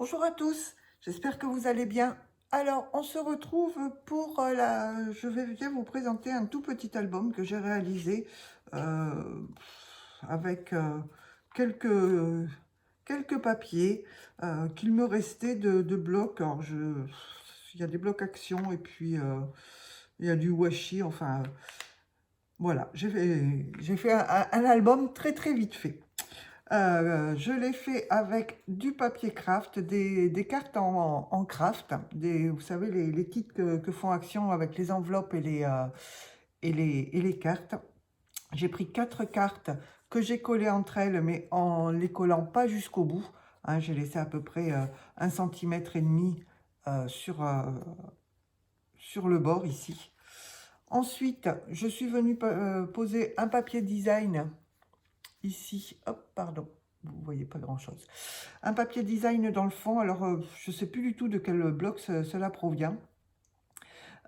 Bonjour à tous, j'espère que vous allez bien. Alors, on se retrouve pour Je vais bien vous présenter un tout petit album que j'ai réalisé euh, avec quelques papiers qu'il me restait de blocs. Il y a des blocs action et puis il y a du washi. Enfin, voilà, j'ai fait un album très très vite fait. Je l'ai fait avec du papier craft, des cartes en craft, vous savez, les kits que font Action avec les enveloppes et les cartes. J'ai pris 4 cartes que j'ai collées entre elles, mais en les collant pas jusqu'au bout. Hein, j'ai laissé à peu près 1,5 cm sur le bord ici. Ensuite, je suis venue poser un papier design ici. Hop, pardon. Vous voyez pas grand chose. Un papier design dans le fond. Alors, je sais plus du tout de quel bloc cela provient.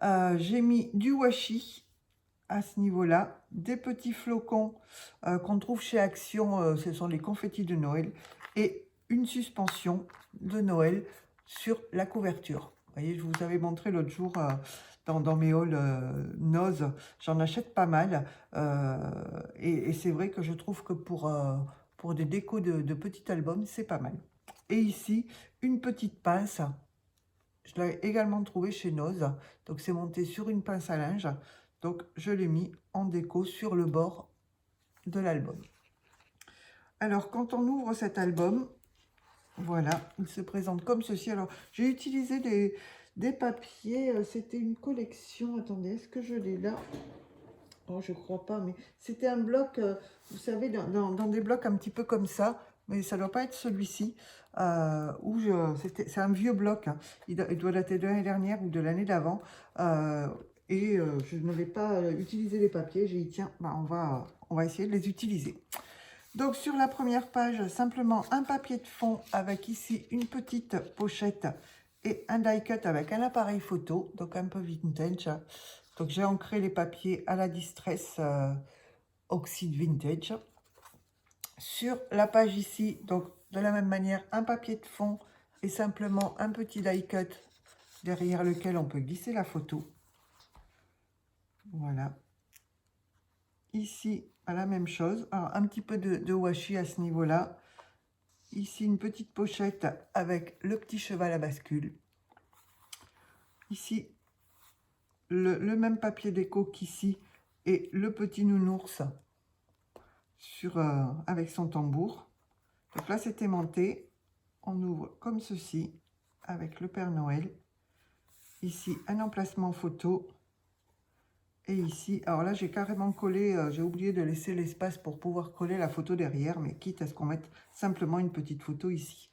J'ai mis du washi à ce niveau-là, des petits flocons qu'on trouve chez Action, ce sont les confettis de Noël, et une suspension de Noël sur la couverture. Vous voyez, je vous avais montré l'autre jour dans mes hauls Nose, j'en achète pas mal, et c'est vrai que je trouve que pour des décos de petits albums, c'est pas mal. Et ici, une petite pince. Je l'ai également trouvé chez Nose. Donc, c'est monté sur une pince à linge. Donc, je l'ai mis en déco sur le bord de l'album. Alors, quand on ouvre cet album, voilà, il se présente comme ceci. Alors, j'ai utilisé des papiers. C'était une collection. Attendez, est-ce que je l'ai là? Oh, je crois pas, mais c'était un bloc, vous savez, dans des blocs un petit peu comme ça, mais ça doit pas être celui-ci, c'est un vieux bloc, hein. Il doit dater de l'année dernière ou de l'année d'avant, je n'avais pas utilisé les papiers, j'ai dit tiens, bah, on va essayer de les utiliser. Donc sur la première page, simplement un papier de fond avec ici une petite pochette et un die cut avec un appareil photo, donc un peu vintage. Donc j'ai ancré les papiers à la Distress Oxide Vintage. Sur la page ici, donc de la même manière, un papier de fond et simplement un petit die cut derrière lequel on peut glisser la photo. Voilà. Ici, à la même chose. Alors, un petit peu de washi à ce niveau-là. Ici, une petite pochette avec le petit cheval à bascule. Ici, le même papier déco qu'ici et le petit nounours avec son tambour. Donc là, c'est aimanté. On ouvre comme ceci avec le Père Noël. Ici, un emplacement photo. Et ici, alors là, j'ai carrément collé, j'ai oublié de laisser l'espace pour pouvoir coller la photo derrière, mais quitte à ce qu'on mette simplement une petite photo ici.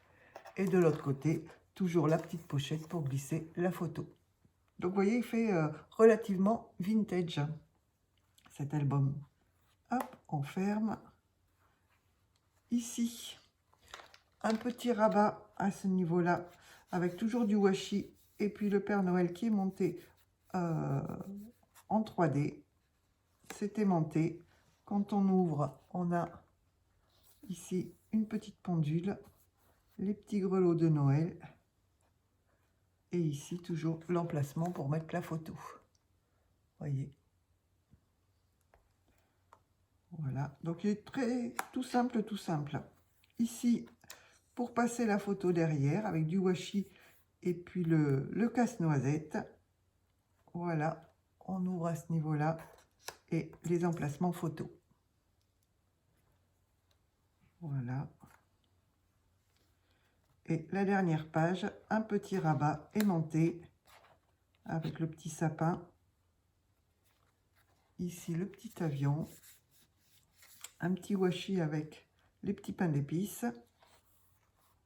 Et de l'autre côté, toujours la petite pochette pour glisser la photo. Donc, vous voyez, il fait relativement vintage, cet album. Hop, on ferme. Ici, un petit rabat à ce niveau-là, avec toujours du washi, et puis le Père Noël qui est monté en 3D. C'est aimanté. Quand on ouvre, on a ici une petite pendule, les petits grelots de Noël, et ici toujours l'emplacement pour mettre la photo. Voyez. Voilà, donc il est tout simple, tout simple. Ici, pour passer la photo derrière, avec du washi et puis le casse-noisette. Voilà, on ouvre à ce niveau-là et les emplacements photos. Voilà. Et la dernière page, un petit rabat aimanté avec le petit sapin. Ici, le petit avion. Un petit washi avec les petits pains d'épices.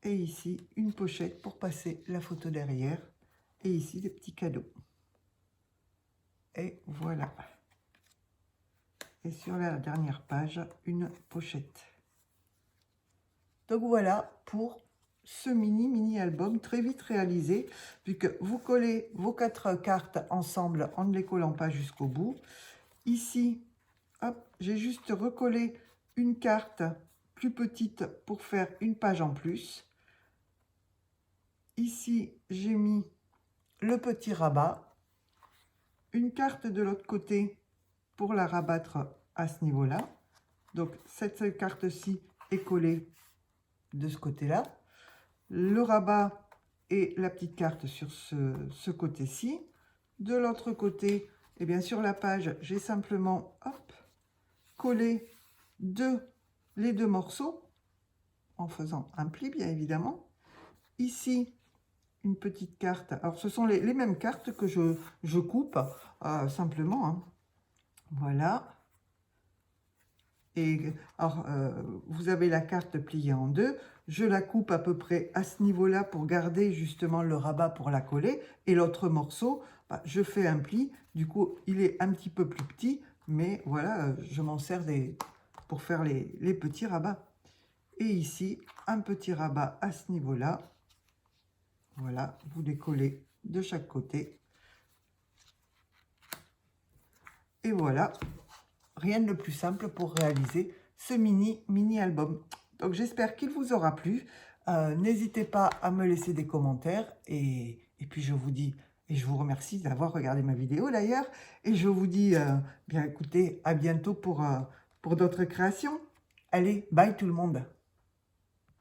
Et ici, une pochette pour passer la photo derrière. Et ici, des petits cadeaux. Et voilà. Et sur la dernière page, une pochette. Donc voilà pour ce mini album très vite réalisé, puisque vous collez vos 4 cartes ensemble en ne les collant pas jusqu'au bout. Ici, hop, j'ai juste recollé une carte plus petite pour faire une page en plus. Ici, j'ai mis le petit rabat. Une carte de l'autre côté pour la rabattre à ce niveau-là. Donc, cette carte-ci est collée de ce côté-là. Le rabat et la petite carte sur ce côté-ci. De l'autre côté, et bien sur la page, j'ai simplement collé les deux morceaux en faisant un pli, bien évidemment. Ici, une petite carte. Alors, ce sont les mêmes cartes que je coupe simplement. Hein. Voilà. Et alors, vous avez la carte pliée en deux. Je la coupe à peu près à ce niveau-là pour garder justement le rabat pour la coller. Et l'autre morceau, je fais un pli. Du coup, il est un petit peu plus petit. Mais voilà, je m'en sers pour faire les petits rabats. Et ici, un petit rabat à ce niveau-là. Voilà, vous les collez de chaque côté. Et voilà, rien de plus simple pour réaliser ce mini album. Donc j'espère qu'il vous aura plu. N'hésitez pas à me laisser des commentaires. Et puis je vous dis, et je vous remercie d'avoir regardé ma vidéo d'ailleurs. Et je vous dis, bien écoutez, à bientôt pour d'autres créations. Allez, bye tout le monde.